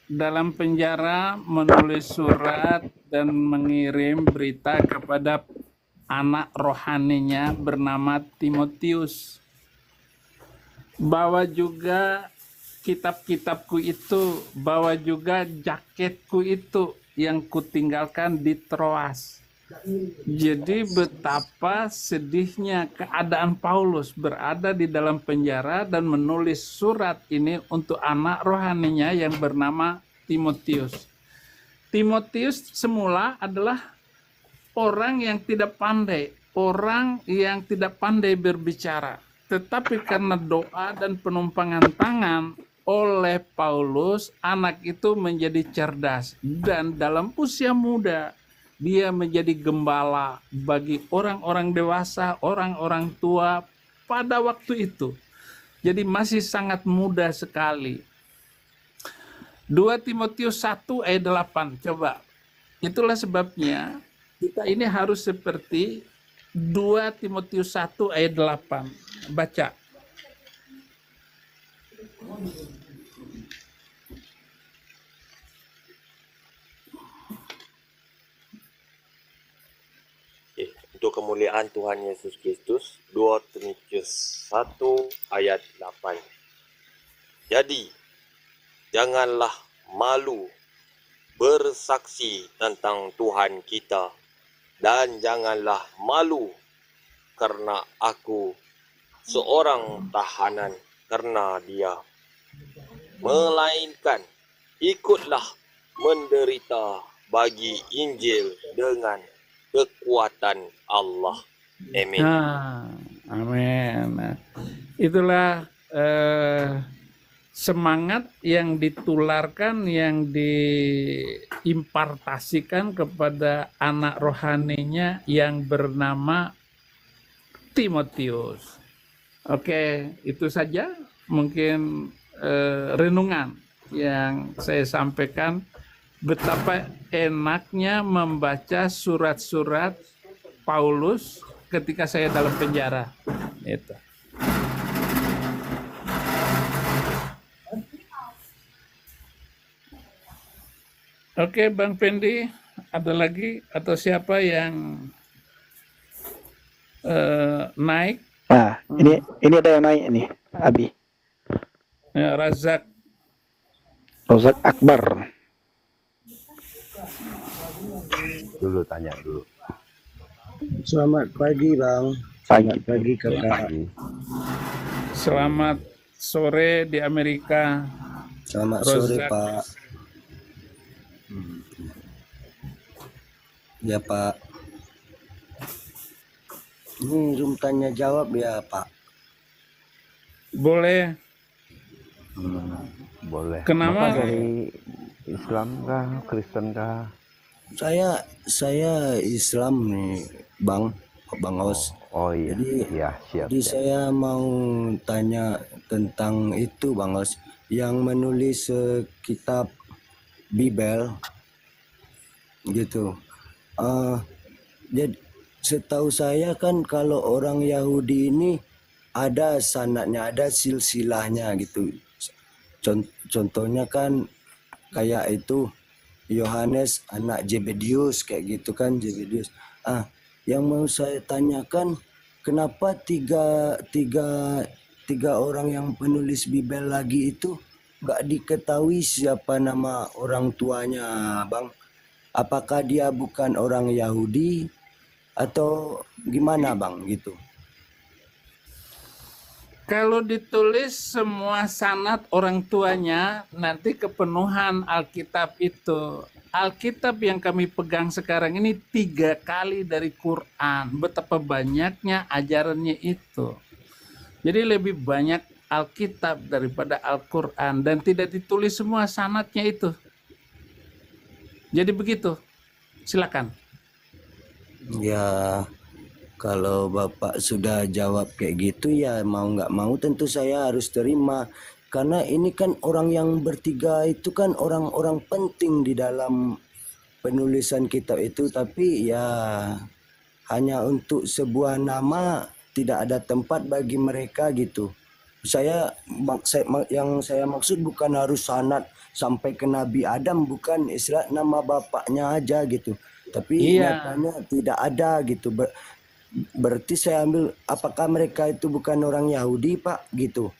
dalam penjara menulis surat dan mengirim berita kepada anak rohaninya bernama Timotius. Bawa juga kitab-kitabku itu, bawa juga jaketku itu yang kutinggalkan di Troas. Jadi betapa sedihnya keadaan Paulus berada di dalam penjara dan menulis surat ini untuk anak rohaninya yang bernama Timotius. Timotius semula adalah orang yang tidak pandai, orang yang tidak pandai berbicara. Tetapi karena doa dan penumpangan tangan oleh Paulus, anak itu menjadi cerdas dan dalam usia muda dia menjadi gembala bagi orang-orang dewasa, orang-orang tua pada waktu itu. Jadi masih sangat muda sekali. 2 Timotius 1 ayat 8, coba. Itulah sebabnya kita ini harus seperti 2 Timotius 1 ayat 8. Baca. Untuk kemuliaan Tuhan Yesus Kristus, 2 Timotius 1 ayat 8. Jadi, janganlah malu bersaksi tentang Tuhan kita, dan janganlah malu karena aku seorang tahanan karena dia, melainkan ikutlah menderita bagi Injil dengan kekuatan Allah. Amin. Amin. Nah, itulah semangat yang ditularkan, yang diimpartasikan kepada anak rohaninya yang bernama Timotius. Oke, itu saja mungkin renungan yang saya sampaikan. Betapa enaknya membaca surat-surat Paulus ketika saya dalam penjara. Itu. Oke, Bang Pendi, ada lagi atau siapa yang naik? Nah, ini ada yang naik nih, Abi. Ya, Razak Akbar. Dulu tanya dulu. Selamat pagi, Bang. Selamat pagi, Kakak. Selamat sore di Amerika. Selamat sore, Pak. Ya, Pak. Ini room tanya jawab ya, Pak. Boleh. Boleh. Kenapa? Bapak dari Islam kah, Kristen kah? Saya Islam nih, Bang Os. Oh iya. Siap. Jadi saya mau tanya tentang itu, Bang Os, yang menulis kitab Bible gitu. Jadi setahu saya kan kalau orang Yahudi ini ada sanadnya, ada silsilahnya gitu. Contohnya kan kayak itu Yohanes anak Zebedius kayak gitu kan, Zebedius. Yang mau saya tanyakan, kenapa tiga orang yang penulis Bible lagi itu nggak diketahui siapa nama orang tuanya, Bang? Apakah dia bukan orang Yahudi atau gimana, Bang, gitu? Kalau ditulis semua sanad orang tuanya, nanti kepenuhan Alkitab itu. Alkitab yang kami pegang sekarang ini 3 kali dari Quran. Betapa banyaknya ajarannya itu. Jadi lebih banyak Alkitab daripada Al-Quran. Dan tidak ditulis semua sanadnya itu. Jadi begitu. Silakan. Ya, kalau Bapak sudah jawab kayak gitu ya mau nggak mau tentu saya harus terima. Karena ini kan orang yang bertiga itu kan orang-orang penting di dalam penulisan kitab itu. Tapi ya hanya untuk sebuah nama tidak ada tempat bagi mereka gitu. Yang saya maksud bukan harus sanad sampai ke Nabi Adam, bukan istilah nama bapaknya aja gitu. Tapi Iya. nyatanya tidak ada gitu. Berarti saya ambil, apakah mereka itu bukan orang Yahudi, Pak, gitu?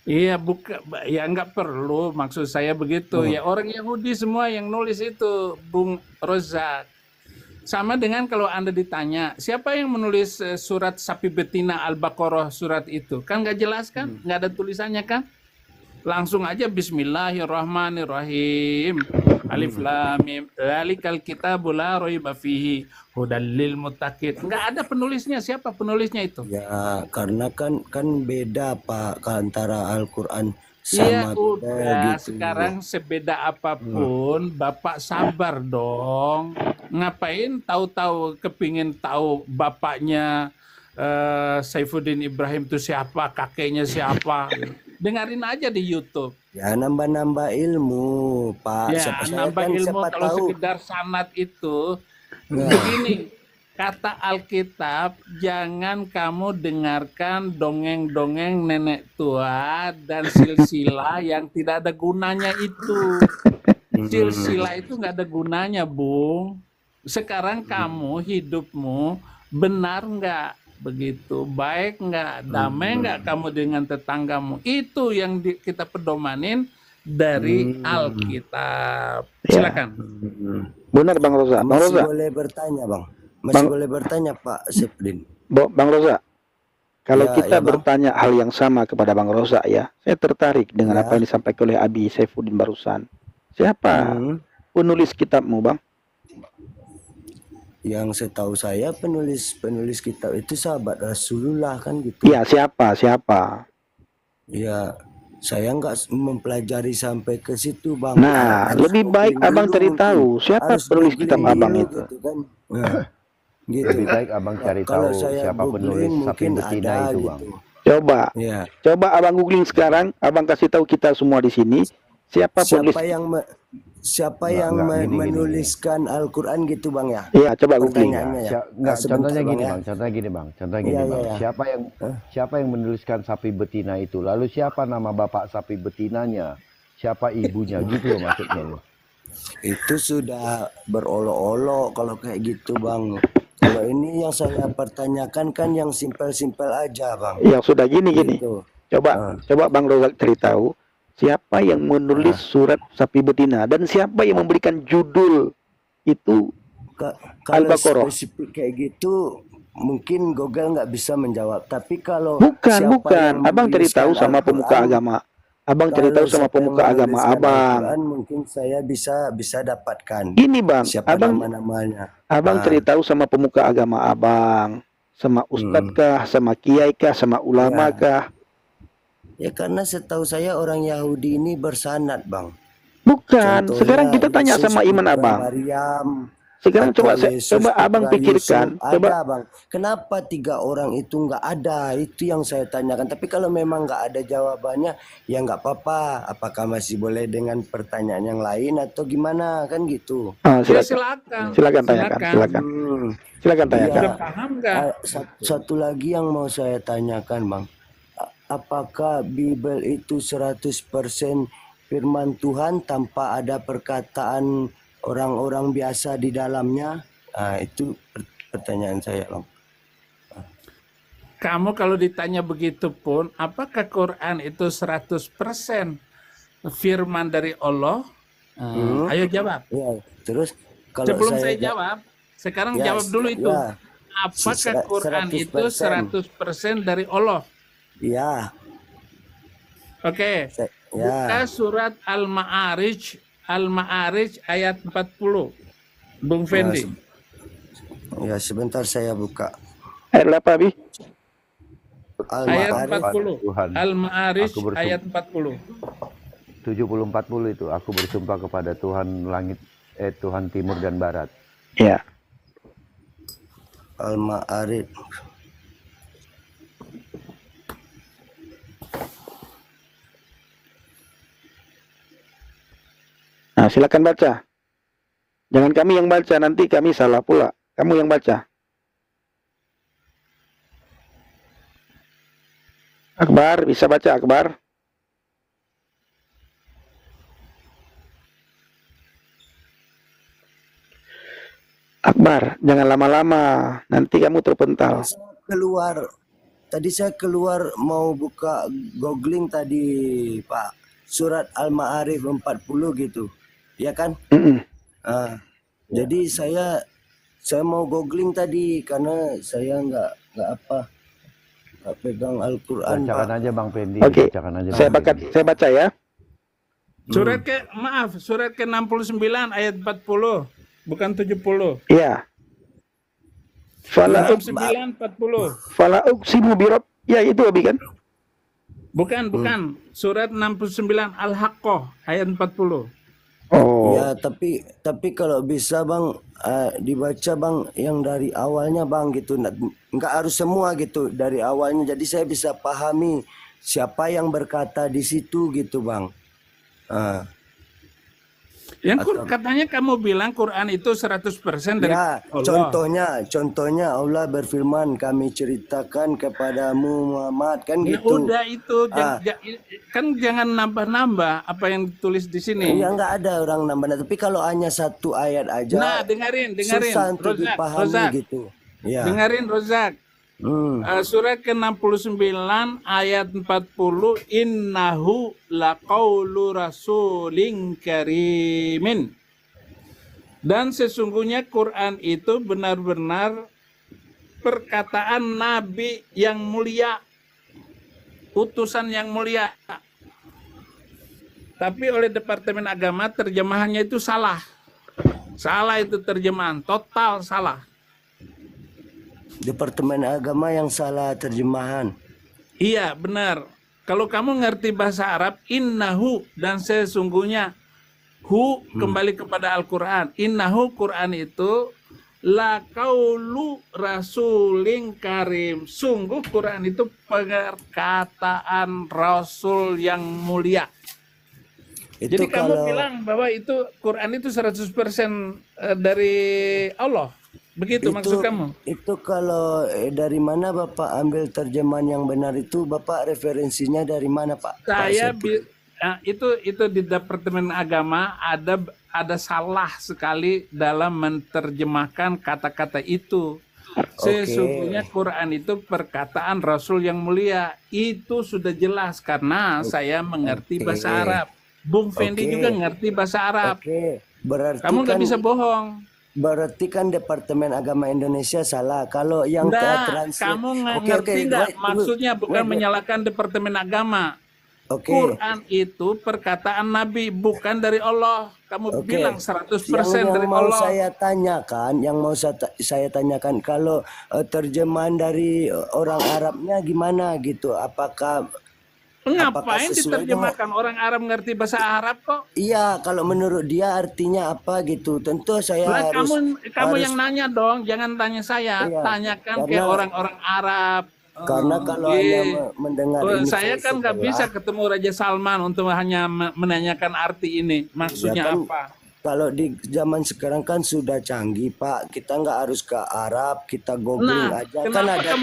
Iya, ya nggak perlu, maksud saya begitu. Ya orang Yahudi semua yang nulis itu, Bung Rozak. Sama dengan kalau Anda ditanya, siapa yang menulis surat sapi betina Al-Baqarah surat itu? Kan nggak jelas kan? Nggak ada tulisannya kan? Langsung aja Bismillahirrahmanirrahim. Alif lam mim. Dzalikal kitabul la raiba fihi hudal lil muttaqin. Nggak ada penulisnya. Siapa penulisnya itu? Ya, karena kan beda, Pak, antara Al-Quran Iya sama udah, gitu. sekarang sebeda apapun, Bapak sabar dong. Ngapain tahu-tahu kepingin tahu bapaknya Saifuddin Ibrahim itu siapa, kakeknya siapa. Dengerin aja di YouTube. Ya, nambah-nambah ilmu, Pak. Ya, nambah ilmu siapa kalau tahu. sekedar sanad itu. Begini, kata Alkitab, jangan kamu dengarkan dongeng-dongeng nenek tua dan silsilah yang tidak ada gunanya itu. Silsilah itu nggak ada gunanya, Bung. Sekarang kamu hidupmu benar nggak? Begitu baik nggak, damai nggak kamu dengan tetanggamu, itu yang kita pedomanin dari Alkitab. Silakan. Benar Bang Roza. Bang Masih Roza, boleh bertanya, Bang? Masih boleh bertanya, Pak Sefdin? Bang Roza. Kalau Ya, kita ya, Bang. bertanya hal yang sama kepada Bang Roza ya, saya tertarik dengan Ya. apa yang disampaikan oleh Abi Saifuddin barusan. Siapa penulis kitabmu, Bang? Yang setahu saya penulis kitab itu sahabat Rasulullah kan gitu. Iya, siapa? Ya, saya nggak mempelajari sampai ke situ, Bang. Nah, Harus lebih baik googling Abang dulu cari mungkin. tahu siapa Harus penulis googling kitab Abang dulu itu. gitu kan. Nah, gitu. Lebih baik abang cari Kalau tahu saya siapa penulis googling sapi mungkin betina ada itu, gitu. Bang. Coba Ya. Abang googling sekarang, Abang kasih tahu kita semua di sini siapa penulis. Siapa Enggak, yang gini. menuliskan Al-Quran gitu, Bang ya? Iya, coba googling. Pertanyaannya ya. Enggak, Sebentar, contohnya gini, ya. Bang. Contohnya gini, Bang. Iya. Siapa yang menuliskan sapi betina itu? Lalu siapa nama bapak sapi betinanya? Siapa ibunya? Gitu loh maksudnya loh. Itu sudah berolok-olok kalau kayak gitu, Bang. Kalau ini yang saya pertanyakan kan yang simpel-simpel aja, Bang. Yang sudah gini. Gitu. Coba Bang Rozak ceritahu siapa yang menulis surat sapi betina dan siapa yang memberikan judul itu Kalau Al-Baqarah. spesifik kayak gitu mungkin Google nggak bisa menjawab. Tapi kalau Bukan. Abang cari tahu sama pemuka agama. Abang cari tahu sama pemuka agama Abang. Mungkin saya bisa dapatkan. Ini Bang, Siapa nama-namanya? Abang cari tahu sama pemuka agama Abang, sama ustadz kah, sama kiai kah, sama ulama kah? Ya karena setahu saya orang Yahudi ini bersanad, Bang. Bukan. Contohnya, Sekarang kita tanya Yesus sama iman putra Abang. Maryam. Sekarang Atau coba Yesus Abang putra pikirkan. Yusuf. Ada, Bang. Kenapa 3 orang itu nggak ada? Itu yang saya tanyakan. Tapi kalau memang nggak ada jawabannya, ya nggak apa-apa. Apakah masih boleh dengan pertanyaan yang lain atau gimana? Kan gitu. Silakan tanyakan. Silakan tanyakan. Udah paham nggak? Satu lagi yang mau saya tanyakan, Bang. Apakah Bible itu 100% firman Tuhan tanpa ada perkataan orang-orang biasa di dalamnya? Itu pertanyaan saya, Bang. Kamu kalau ditanya begitu pun, apakah Quran itu 100% firman dari Allah? Ayo jawab. Ya, terus kalau Sebelum saya jawab, sekarang Ya, jawab dulu itu. ya. Apakah Quran itu 100% dari Allah? Ya. Oke. Buka surat Al-Ma'arij ayat 40. Bung Fendi. Ya, sebentar saya buka. Ayat apa, Bi? Ayat 40. Tuhan. Al-Ma'arij Aku bersumpah. ayat 40. 70-40 itu. Aku bersumpah kepada Tuhan langit, Tuhan timur dan barat. Ya. Al-Ma'arij. Nah, silakan baca. Jangan kami yang baca, nanti kami salah pula. Kamu yang baca. Akbar, bisa baca Akbar? Akbar, jangan lama-lama, nanti kamu terpental. Tadi saya keluar mau buka googling tadi Pak, surat Al-Ma'arif 40 gitu, ya kan? Mm-mm. Jadi saya mau googling tadi karena saya nggak pegang Al-Quran Pak. Bacakan aja Bang Pendi. Oke, Bacakan aja saya Bang Pendi. baca ya. Surat ke-69 ayat 40, bukan 70. Iya. Fala 69 40. uqsimu birob. Ya itu Abi kan? Bukan. Surat 69 Al-Haqqah ayat 40. Oh. Ya, tapi kalau bisa Bang dibaca Bang yang dari awalnya Bang gitu. Nggak harus semua gitu dari awalnya. Jadi saya bisa pahami siapa yang berkata di situ gitu Bang. Katanya kamu bilang Quran itu 100% dari Ya, Allah. contohnya Allah berfirman, kami ceritakan kepadamu Muhammad, kan Ya gitu. udah itu kan jangan nambah-nambah apa yang ditulis di sini. Ya nggak ada orang nambah, tapi kalau hanya satu ayat aja, Nah, dengerin susah untuk dipahami Rozak. gitu. Ya. Dengerin Rozak. Surat ke-69 ayat 40, innahu laqaulu rasulin karimin. Dan sesungguhnya Quran itu benar-benar perkataan nabi yang mulia, utusan yang mulia. Tapi oleh Departemen Agama terjemahannya itu salah. Salah itu terjemahan, total salah. Departemen Agama yang salah terjemahan. Iya, benar. Kalau kamu ngerti bahasa Arab, innahu dan sesungguhnya, hu kembali kepada Al-Quran. Innahu Quran itu la qaulu rasulin karim. Sungguh Quran itu perkataan Rasul yang mulia. Jadi kamu bilang bahwa itu Quran itu 100% dari Allah. Begitu maksud kamu? Itu kalau dari mana Bapak ambil terjemahan yang benar itu? Bapak referensinya dari mana Pak? Itu di Departemen Agama ada salah sekali dalam menerjemahkan kata-kata itu. Sesungguhnya Quran itu perkataan Rasul yang mulia. Itu sudah jelas karena saya mengerti bahasa Arab. Bung Fendi juga ngerti bahasa Arab. Berarti kamu nggak bisa bohong. Berarti kan Departemen Agama Indonesia salah. Kalau yang kamu ngerti nggak? Maksudnya bukan menyalahkan Departemen Agama. Quran itu perkataan Nabi, bukan dari Allah. Kamu bilang 100% dari Allah. Yang mau saya tanyakan, kalau terjemahan dari orang Arabnya gimana gitu? Apakah ngapain diterjemahkan? Orang Arab ngerti bahasa Arab kok. Iya, kalau menurut dia artinya apa gitu. Tentu saya kamu yang nanya dong, jangan tanya saya. Iya, tanyakan ke orang-orang Arab. Karena kalau hanya mendengar ini, saya kan nggak bisa ketemu Raja Salman untuk hanya menanyakan arti ini. Maksudnya apa? Kalau di zaman sekarang kan sudah canggih Pak, kita nggak harus ke Arab, kita googling aja. Kan ada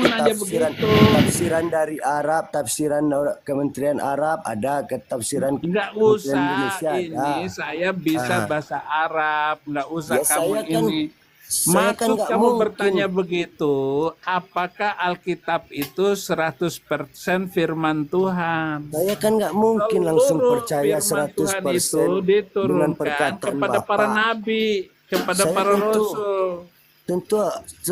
tafsiran dari Arab, tafsiran Kementerian Arab, ada tafsiran nggak usah Indonesia, ini saya bisa bahasa Arab, nggak usah kamu ini. Maksud kamu bertanya begitu, apakah Alkitab itu 100% firman Tuhan? Saya kan nggak mungkin langsung percaya 100% itu diturunkan kepada para nabi, kepada para rasul. Tentu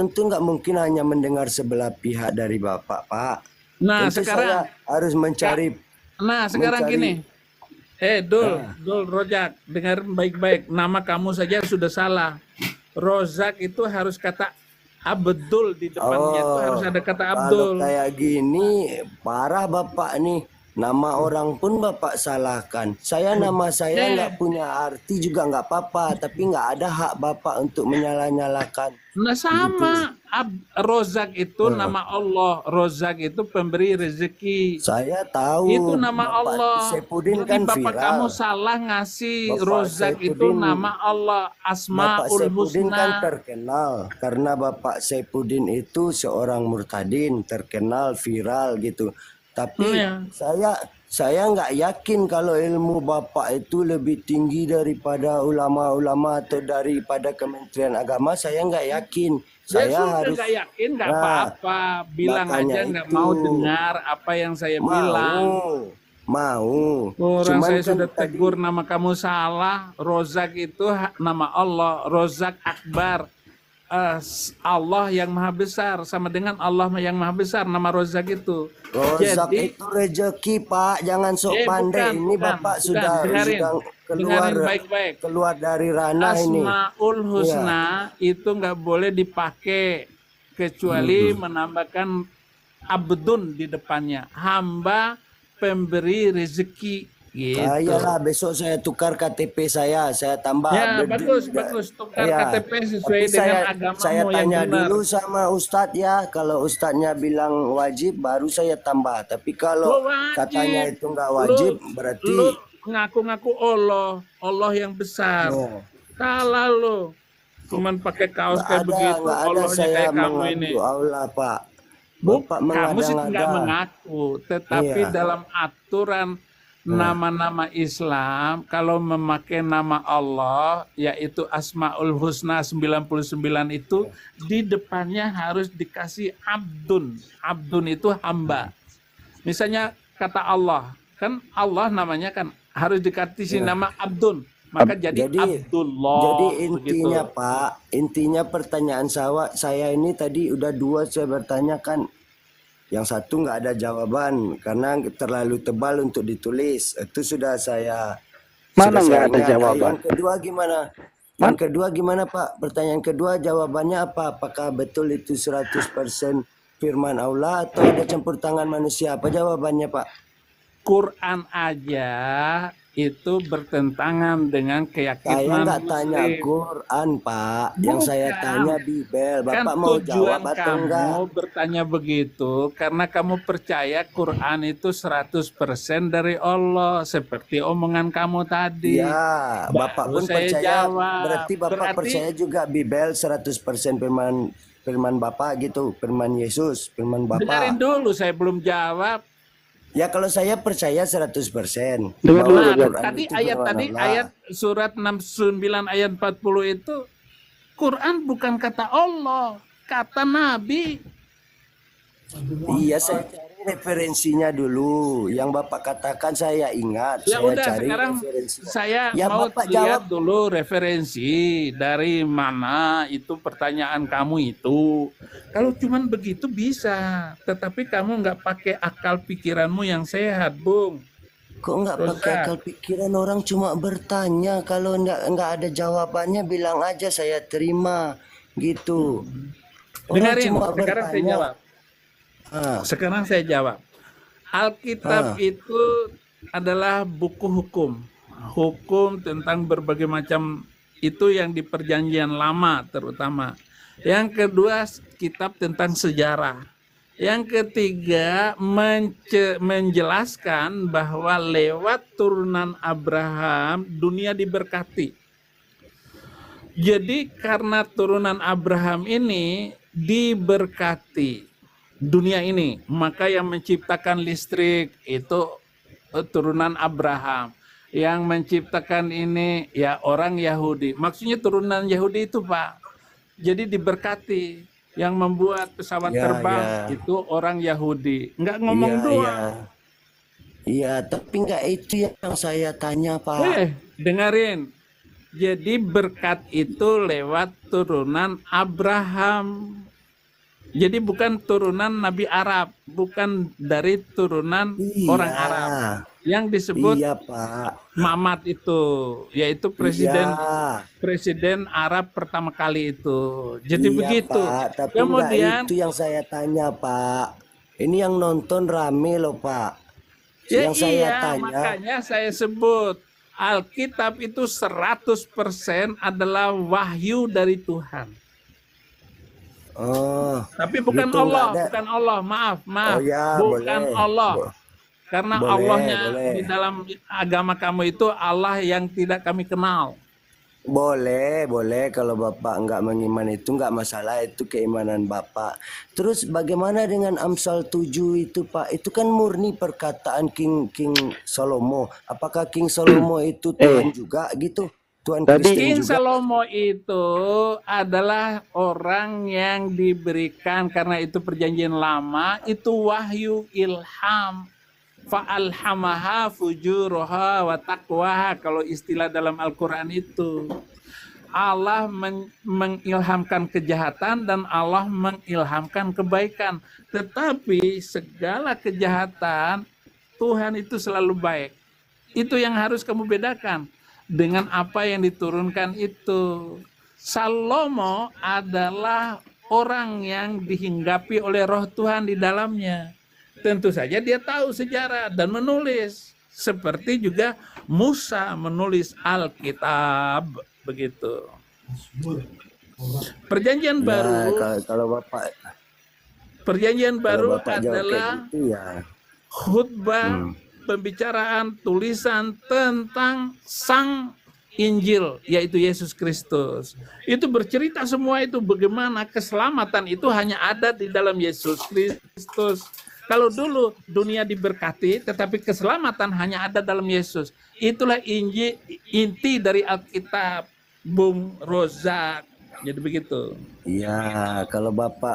nggak mungkin hanya mendengar sebelah pihak dari Bapak, Pak. Nah, tentu sekarang saya harus mencari. Sekarang gini. Dul Rojak, dengar baik-baik. Nama kamu saja sudah salah. Rozak itu harus kata Abdul di depannya, itu harus ada kata Abdul. Kalau kayak gini parah Bapak nih. Nama orang pun Bapak salahkan. Nama saya nggak punya arti juga nggak apa-apa, tapi nggak ada hak Bapak untuk menyalah-nyalahkan. Nah sama, Rozak itu nama Allah. Rozak itu pemberi rezeki. Saya tahu. Itu nama Bapak Allah. Saipudin Jadi kan Bapak viral. kamu salah ngasih Bapak Rozak itu nama Allah. Bapak Asmaul Saipudin Husna. kan terkenal karena Bapak Saipudin itu seorang murtadin, terkenal viral gitu. Tapi Saya nggak yakin kalau ilmu Bapak itu lebih tinggi daripada ulama-ulama atau daripada Kementerian Agama. Saya nggak yakin. Ya Saya sudah harus nggak yakin nggak Nah, apa-apa. Bilang makanya aja nggak itu. mau dengar apa yang saya bilang. Mau. Orang Cuman saya kan sudah tadi tegur nama kamu salah. Rozak itu nama Allah. Rozak Akbar. Allah yang maha besar. Sama dengan Allah yang maha besar. Nama Rozak itu. rozak Jadi itu rezeki, Pak. Jangan sok pandai. Ini Bapak sudah dengarin keluar baik-baik. keluar dari ranah ini. Asmaul Iya. Husna itu nggak boleh dipakai kecuali menambahkan abdun di depannya, hamba pemberi rezeki gitu. Ayolah, besok saya tukar KTP saya tambah. Ya Bedul. bagus tukar Iya. KTP sesuai Tapi dengan saya agamamu yang tanya benar. dulu sama Ustadz ya. Kalau Ustadznya bilang wajib, baru saya tambah. Tapi kalau Lu wajib. katanya itu nggak wajib, berarti Lu ngaku-ngaku Allah yang besar. Oh. Salah lu. Cuman pakai kaos kayak begitu, nggak ada Allahnya saya kayak kamu mengaku ini. Allah, Pak. Bu, Bapak kamu sih nggak mengada-ngada. mengaku, tetapi Iya. dalam aturan nama-nama Islam, kalau memakai nama Allah, yaitu Asmaul Husna 99 itu, di depannya harus dikasih abdun. Abdun itu hamba. Misalnya kata Allah, kan Allah namanya kan harus dikasih nama abdun. Maka jadi Abdullah. Jadi intinya begitu. Pak, intinya pertanyaan saya ini tadi udah dua saya bertanyakan. Yang satu nggak ada jawaban karena terlalu tebal untuk ditulis. Itu sudah saya Mana nggak ada ingat. jawaban? Yang kedua gimana? Yang kedua gimana Pak? Pertanyaan kedua jawabannya apa? Apakah betul itu 100% firman Allah atau ada campur tangan manusia? Apa jawabannya Pak? Quran aja itu bertentangan dengan Saya keyakinan nggak tanya Muslim. Quran Pak, yang saya Bukan. tanya Bibel. Bapak Kan mau tujuan jawab atau enggak? kamu bertanya begitu karena kamu percaya Quran itu 100% dari Allah seperti omongan kamu tadi. Ya, Bapak Baru pun saya percaya. jawab. Berarti Bapak percaya juga Bibel 100% firman Bapak gitu, firman Yesus, firman Dengarin Bapak. dulu, saya belum jawab. Ya kalau saya percaya 100%. Dengar dulu, Nah, Bang. tadi ayat surat 69 ayat 40 itu Quran bukan kata Allah, kata Nabi. Iya, saya cari referensinya dulu. Yang Bapak katakan saya ingat. Ya Saya udah cari sekarang referensinya. saya Ya, mau Bapak lihat jawab. dulu referensi dari mana itu pertanyaan kamu itu. Kalau cuman begitu bisa, tetapi kamu nggak pakai akal pikiranmu yang sehat, Bung. Kok nggak pakai Ustaz. akal pikiran, orang cuma bertanya. Kalau nggak ada jawabannya bilang aja saya terima gitu. Orang Dengarin, cuma sekarang saya bertanya. jawab. Ah, Sekarang saya jawab. Alkitab itu adalah buku hukum. Hukum tentang berbagai macam itu yang di perjanjian lama terutama. Yang kedua, kitab tentang sejarah. Yang ketiga, menjelaskan bahwa lewat turunan Abraham dunia diberkati. Jadi karena turunan Abraham ini diberkati dunia ini, maka yang menciptakan listrik itu turunan Abraham. Yang menciptakan ini ya orang Yahudi. Maksudnya turunan Yahudi itu Pak. Jadi diberkati. Yang membuat pesawat Ya, terbang ya. itu orang Yahudi. Nggak ngomong iya, doang. iya. Iya, tapi nggak itu yang saya tanya Pak. Dengerin. Jadi berkat itu lewat turunan Abraham. Jadi bukan turunan Nabi Arab, bukan dari turunan Iya. orang Arab. Yang disebut Iya Pak. Mamat itu, yaitu presiden Iya. presiden Arab pertama kali itu. Jadi Iya, begitu. Pak, tapi Kemudian nggak itu yang saya tanya Pak. Ini yang nonton rame loh Pak. ya Yang saya iya, tanya. makanya saya sebut Alkitab itu 100% adalah wahyu dari Tuhan. Oh, Tapi bukan gitu nggak Allah, ada. bukan Allah, maaf, Oh ya, bukan boleh. Allah. Karena Boleh, Allahnya boleh. di dalam agama kamu itu Allah yang tidak kami kenal. Boleh kalau Bapak nggak mengiman itu nggak masalah, itu keimanan Bapak. Terus bagaimana dengan Amsal 7 itu Pak? Itu kan murni perkataan King Salomo. Apakah King Salomo itu Tuhan juga gitu? Tuhan Tadi- Kristen King juga? Salomo itu adalah orang yang diberikan, karena itu perjanjian lama, itu wahyu ilham. Fa'alhamaha fujuroha wa taqwaha, kalau istilah dalam Al-Quran itu. Allah mengilhamkan kejahatan dan Allah mengilhamkan kebaikan. Tetapi segala kejahatan, Tuhan itu selalu baik. Itu yang harus kamu bedakan dengan apa yang diturunkan itu. Salomo adalah orang yang dihinggapi oleh roh Tuhan di dalamnya. Tentu saja dia tahu sejarah dan menulis. Seperti juga Musa menulis Alkitab. Begitu. Perjanjian baru, Kalau Bapak perjanjian baru Bapak jawab adalah kayak gitu ya. khutbah, pembicaraan, tulisan tentang Sang Injil, yaitu Yesus Kristus. Itu bercerita semua itu bagaimana keselamatan itu hanya ada di dalam Yesus Kristus. Kalau dulu dunia diberkati, tetapi keselamatan hanya ada dalam Yesus. Itulah inti dari Alkitab, Bung Rozak. Jadi begitu. Ya, kalau Bapak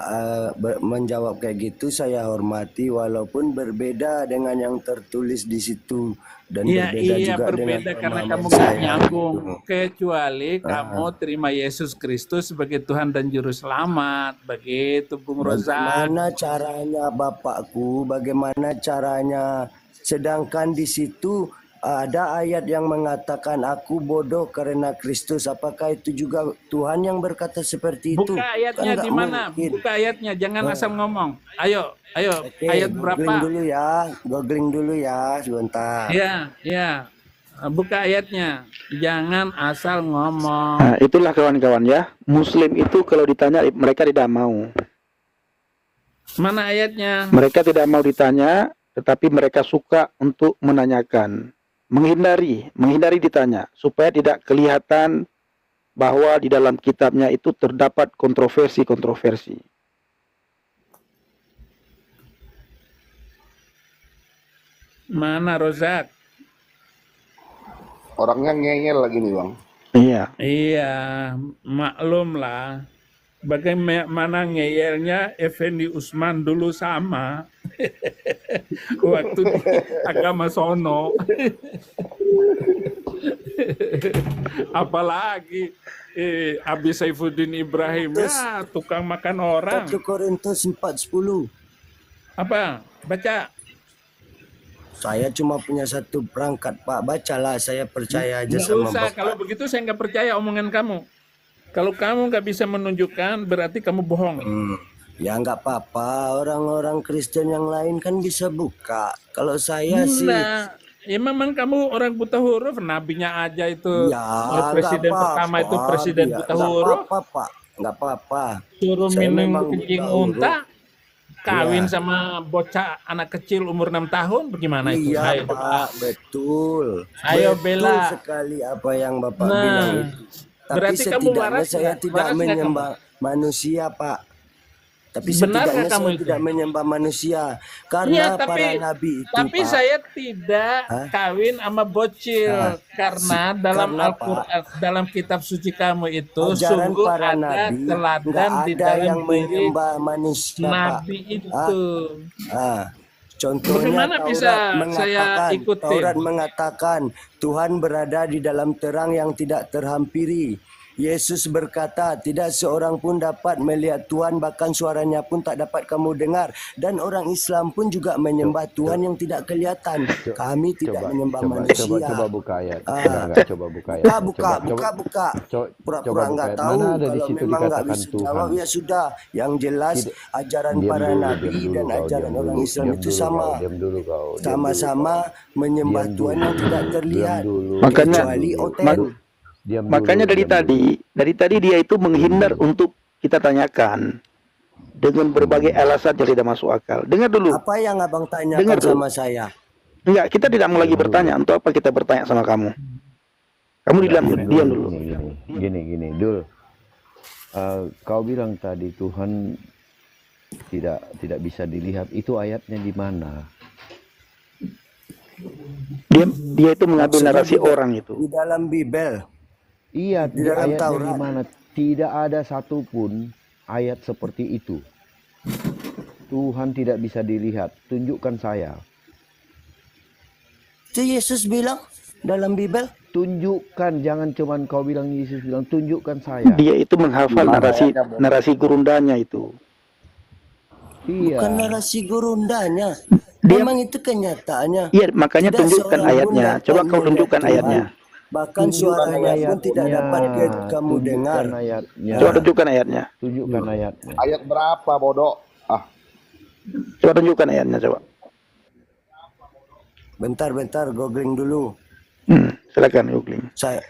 menjawab kayak gitu saya hormati, walaupun berbeda dengan yang tertulis di situ dan Iya, berbeda iya juga berbeda dengan karena pemahaman kamu nggak saya. nyambung. Kecuali kamu terima Yesus Kristus sebagai Tuhan dan Juru Selamat. Begitu, Bung Rozak. Bagaimana caranya Bapakku? Bagaimana caranya? Sedangkan di situ ada ayat yang mengatakan aku bodoh karena Kristus. Apakah itu juga Tuhan yang berkata seperti itu? Buka ayatnya Kan nggak di mana? mungkin. Buka ayatnya, jangan asal ngomong. Ayo, Oke, ayat googling berapa? dulu ya, googling dulu ya, sebentar. Ya, ya. Buka ayatnya. Jangan asal ngomong. Nah, itulah kawan-kawan ya. Muslim itu kalau ditanya mereka tidak mau. Mana ayatnya? Mereka tidak mau ditanya, tetapi mereka suka untuk menanyakan. Menghindari ditanya supaya tidak kelihatan bahwa di dalam kitabnya itu terdapat kontroversi-kontroversi. Mana Rozak? Orangnya ngeyel lagi nih bang. Iya. Iya, maklum lah. Bagaimana ngeyelnya Effendi Usman dulu sama. Waktu di agama sono. Apalagi Abi Saifuddin Ibrahim, ya tukang makan orang. 1 Korintus 4:10. Apa? Baca. Saya cuma punya satu perangkat, Pak. Bacalah, saya percaya aja Nggak sama usah, Bapak. kalau begitu saya nggak percaya omongan kamu. Kalau kamu nggak bisa menunjukkan, berarti kamu bohong. Ya nggak apa-apa, orang-orang Kristen yang lain kan bisa buka. Kalau saya sih, Enggak. Ya memang kamu orang buta huruf, nabinya aja itu. ya Presiden nggak pertama itu apa-apa, presiden ya, buta nggak huruf. apa-apa, Pak. Nggak apa-apa. Suruh Saya minum memang kencing buta huruf. unta, kawin Iya. sama bocah anak kecil umur 6 tahun, bagaimana itu? Iya, Ayo, Pak, betul. Ayo, Betul bela. sekali apa yang Bapak Nah, bilang itu. Tapi berarti kamu setidaknya waras saya nggak? tidak Waras nggak menyembah manusia, Pak. Tapi Benarkah setidaknya kamu saya itu? tidak menyembah manusia. Karena Iya, para nabi itu, tapi Pak. saya tidak kawin sama bocil karena dalam karena, Al-Qur'an, dalam kitab suci kamu itu Ajaran sungguh para ada nabi teladan nggak di ada dalam yang diri menyembah manusia, Pak. nabi itu. Contohnya Bagaimana bisa saya ikutin? Taurat mengatakan Tuhan berada di dalam terang yang tidak terhampiri. Yesus berkata, tidak seorang pun dapat melihat Tuhan, bahkan suaranya pun tak dapat kamu dengar. Dan orang Islam pun juga menyembah Tuhan yang tidak kelihatan. Kami tidak menyembah manusia. Coba buka ayat. Ah. Enggak, coba buka ayat. Buka. Pura-pura coba nggak buka ayat. tahu. Mana ada di Kalau situ memang nggak dikatakan bisa Tuhan? jawab, ya sudah. Yang jelas ajaran Diam para dulu, nabi diam dulu dan kau, ajaran diam orang dulu, Islam diam itu dulu sama. kau, diam dulu kau, diam Sama-sama menyembah Diam Tuhan dulu. yang tidak terlihat. Diam dulu. Makanya- Kecuali Oten. Diam Makanya dulu, dari tadi dia itu menghindar untuk kita tanyakan dengan berbagai alasan yang tidak masuk akal. Dengar dulu. Apa yang abang tanyakan Dengar dulu. sama saya? Enggak, kita tidak mau lagi bertanya. Untuk apa kita bertanya sama kamu? Kamu diam dulu. Gini. Gini, Dul. Kau bilang tadi Tuhan tidak bisa dilihat. Itu ayatnya di mana? Dia itu mengambil Maksudnya narasi orang itu. di dalam Bible. Iya, Di dalam ayatnya di Taurat. mana? Tidak ada satupun ayat seperti itu. Tuhan tidak bisa dilihat. Tunjukkan saya. Itu Yesus bilang dalam Bible. Tunjukkan, jangan cuman kau bilang Yesus bilang, tunjukkan saya. Dia itu menghafal Gimana narasi ayatnya, Bro? narasi gurundanya itu. Iya. Bukan narasi gurundanya. Dia- Memang itu kenyataannya. Iya, makanya Tidak tunjukkan seorang ayatnya. pun Coba dapat kau tunjukkan melihat ayatnya. Tuhan. Bahkan suaranya pun tidak dapat kamu dengar. Tunjukkan ayatnya. Coba tunjukkan ayatnya. Tunjukkan ayatnya. Ayat berapa, bodoh? Ah, Coba tunjukkan ayatnya, coba. Bentar, googling dulu. Silakan googling. Saya